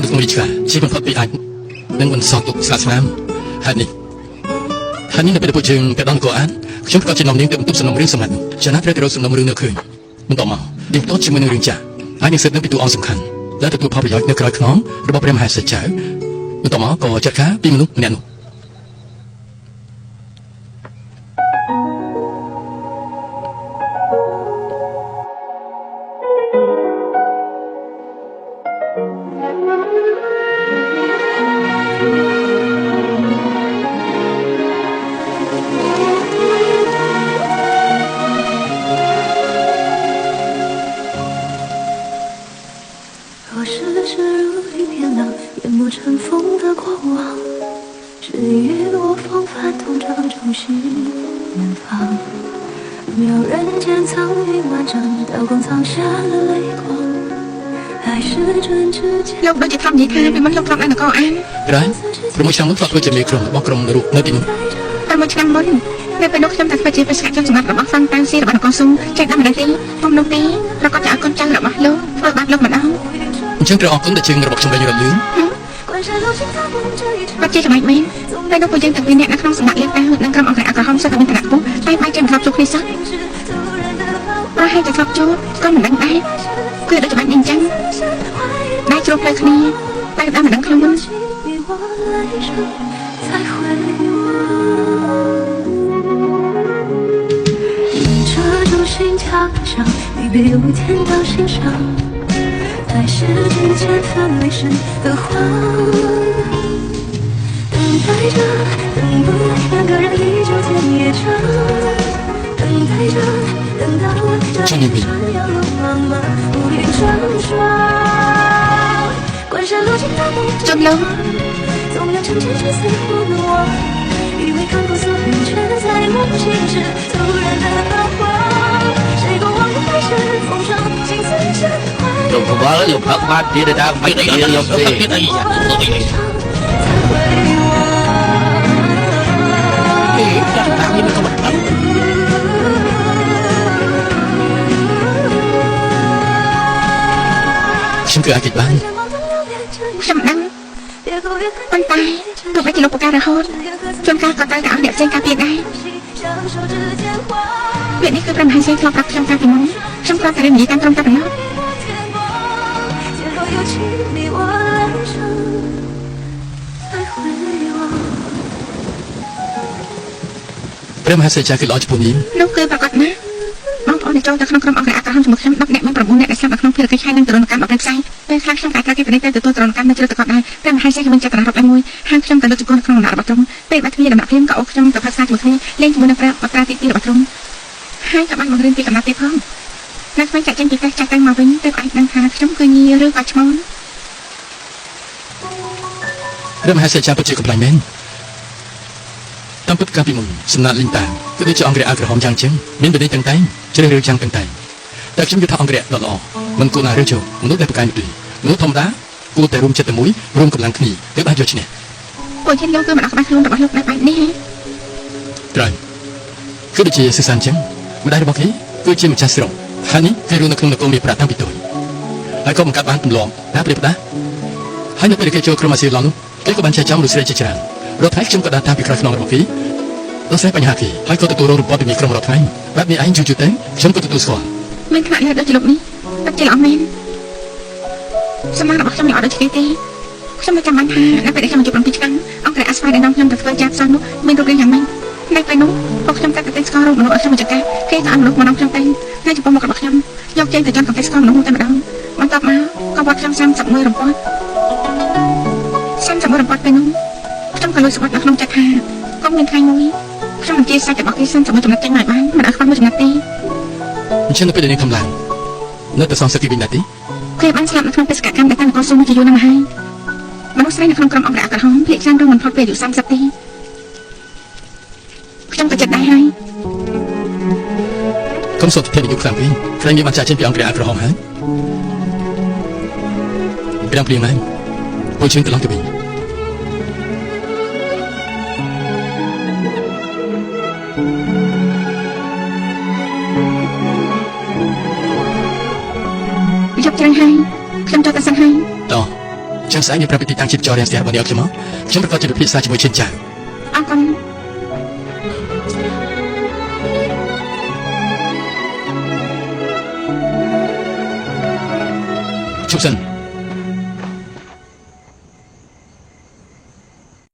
នឹងក្នុងវិជ្ជាជាបំផុតពីអាចនឹងមិនសល់ទុកស្លាកស្នាមហើយនេះនៅពេលពួកយើងទៅដល់កោអានខ្ញុំក៏ជានាំនាងទៅបន្ទប់សំណុំរឿងសម្រាប់ចំណាត់ត្រូវទៅរកសំណុំរឿងនៅឃើញបន្ទាប់មកនាងតជាមួយនឹងរឿងចាស់ហើយនាងសិទ្ធិនឹងពីតួអង្គសំខាន់ដែលទទួលផលប្រយោជន៍នៅក្រោយខ្នងរបស់ព្រះមហាក្សត្រចៅបន្ទាប់មកក៏ចាត់ការពីមនុស្សម្នាក់នោះលោកដូចជាធម្មនិយាយថាពីមុនលោកធ្លាប់នៅនគរអានក្រែងព្រោះមួយឆ្នាំមុនធ្លាប់ធ្វើជាមេក្រុមរបស់ក្រុមរូបនៅទីនោះតែមួយឆ្នាំមុននៅពេលនោះខ្ញុំតែធ្វើជាបេសកជនសម្រាប់របស់ហ្វាំងតាំងស៊ីរបស់នគរស៊ុំចេះដល់ម្ដងទីខ្ញុំនោះទេប្រកាសតែឲ្យកូនចៅរបស់លោកធ្វើបាបលោកម្ដងអញ្ចឹងត្រូវអរគុណដែលជើងរបស់ខ្ញុំវិញរលឿនបាត់ជាចំណែកមែនតែនោះពួកយើងទាំងពីរនាក់នៅក្នុងសម្បត្តិលេខតានិងក្រុមអង្គការក្រហមសិស្សតែមានឋានៈខ្ពស់តែបែរជាមិនធ្លាប់ជួបគ្នាសោះប្រហែលជាធ្លាប់ជួបក៏មិនដឹងដែរគឺដូចច្បាស់អញ្ចឹងដែលជ្រុលផ្លូវគ្នាតែដល់មិនដឹងខ្លួន你别无天到心上，爱是之间分为是的谎，等待着，等不来，两个人依旧天也长，等待着，等到这一串要路茫茫，无力成双。关山路径大梦中央，总有成千上丝不能忘，以为看过所有，却在梦醒时突然的彷徨。លោកកវលលោកផឹកបាត់ទៀតទៅតាមមិនទៀតលោកទេចាំតាំងនេះមិនក៏មិនដឹងខ្ញុំគឺអាចបានខ្ញុំដឹងប៉ុន្តែទោះបីជាលោកប្រការរហូតជួនកាលក៏ត្រូវតែអស់អ្នកផ្សេងការពារដែរវានេះគឺព្រះមហាក្សត្រធ្លាប់ប្រាប់ខ្ញុំកាលពីមុនខ្ញុំគ្រាន់តែនិយាយតាមត្រង់តែប៉ុណ្ណោះព្រះមហាក្សត្រគឺល្អចំពោះនាងនោះគឺប្រកាសណាបងប្អូនដែលចូលទៅក្នុងក្រុមអង្គការក្រហមជាមួយខ្ញុំ10នាក់មាន9នាក់ដែលស្លាប់នៅក្នុងភារកិច្ចហើយនឹងទរណកម្មអបផ្សេងពេលខ្លះខ្ញុំតែត្រូវគេបដិសេធទៅទទួលទរណកម្មនៅជ្រុលតកដែរព្រះមហាក្សត្រគឺមានចេតនារកឲ្យមួយហាងខ្ញុំទៅលើជង្គង់ក្នុងដំណាក់របស់ទ្រង់ពេលបាត់គ្នាដំណាក់ព្រាមក៏អូខ្ញុំទៅផាត់សារជាមួយគ្នាលេងជាមួយនឹងព្រះអត្រាទី2របស់ទ្រង់ហើយក៏បានបង្រៀនពីកំណត់ទីផងនៅស្វែងចាក់ចេញពីផ្ទះចាស់ទៅមកវិញទើបអាចដឹងថាខ្ញុំគឺញីឬក៏ឈ្មោះព្រះមហាក្សត្រពិតជាកំ pl ាញ់មែនតាមពិតកាលពីមុនសំណាក់លីងតាគឺដូចជាអង្គរៈអាក្រហមយ៉ាងចឹងមានបដិទាំងតែងជ្រើសរើសយ៉ាងទាំងតែងតែខ្ញុំយល់ថាអង្គរៈដ៏ល្អមិនគួរណារើសចូលមនុស្សដែលប្រកែកទេមនុស្សធម្មតាគួរតែរួមចិត្តតែមួយរួមកម្លាំងគ្នាទើបអាចយកឈ្នះពួកយើងលោកគឺមិនអត់ក្បាច់ខ្លួនរបស់លោកនៅបែបនេះត្រូវគឺដូចជាសិស្សអញ្ចឹងម្ដាយរបស់គេគឺជាម្ចាស់ស្រុកហើយនេះគេរស់នៅក្នុងនគរមាសប្រាតាំងពីតូចហើយក៏បង្កើតបានទម្លាប់ណាប្រៀបផ្ដាហើយនៅពេលគេចូលក្រុមអាស៊ីឡង់នោះគេក៏បានចែកចំលោកស្រីជាច្រើនរត់ថ្ងៃខ្ញុំក៏ដើរតាមពីក្រោយខ្នងរបស់គេដោះស្រាយបញ្ហាគេហើយក៏ទទួលរងរបបពីក្រុមរត់ថ្ងៃបែបនេះឯងយូរទៅខ្ញុំក៏ទទួលស្គាល់មានថ្នាក់លើដូចជាលោកនេះពិតជាល្អមែនសម្រាប់របស់ខ្ញុំល្អដូចគ្នាទេខ្ញុំមិនចាំបាច់ថានៅពេលដែលខ្ញុំជួប7ឆ្នាំអង្គការអាស្វាយដែលនាំខ្ញុំទៅធ្វើជាផ្សំនោះមានរូបរាងយ៉ាងម៉េចនៅពេលនោះពួកខ្ញុំតែទៅស្គាល់រូបមនុស្សឲ្យខ្ញុំមកចកាគេក៏អនុមនុស្សមកនាំខ្ញុំទៅនៅចំពោះមុខរបស់ខ្ញុំយកចេញទៅចង់កំពេចស្គាល់មនុស្សតែម្ដងបន្ទាប់មកក៏វាត់ខ្ញុំ31រំពាត់31រំពាត់ពេលនោះខ្ញុំក៏លួចស្បត់នៅក្នុងចិត្តថាក៏មានថ្ងៃមួយខ្ញុំនឹងជាសាច់របស់គេ31ចំណុចចេញមកបានមិនឲ្យខ្វះមួយចំណុចទេអញ្ចឹងនៅពេលដែលនាងកំឡាំងនៅតែសងសឹកពីវិញដែរទេគេបានស្លាប់នៅក្នុងបេសកកម្មដែលតាំងនគរស៊ុំជាយូរណាស់ហើយមនុស្សស្រីនៅក្នុងក្រុមអង្គការក្រហមភាគច្រើនរងមិនផុតពេលអាយុ30ទេខ្ញុំក៏ចិត្តដែរហើយកុំសុទ្ធភាពអាយុខ្លាំងពេកខ្លាំងមានបានចាក់ចេញពីអង្គការក្រហមហើយព្រាំមែនពួកយើងត្រឡប់ទៅវិញយកច្រើនហើយខ្ញុំចូលទៅសិនហើយតោះ ចាំស្អែកមានប្រពៃទីតាំងជីពចររាំងស្ទះរបស់អ្នកខ្ញុំមកខ្ញុំប្រកាសជាពិភាក្សាជាមួយឈិនចា អរគុណ ជប់សិន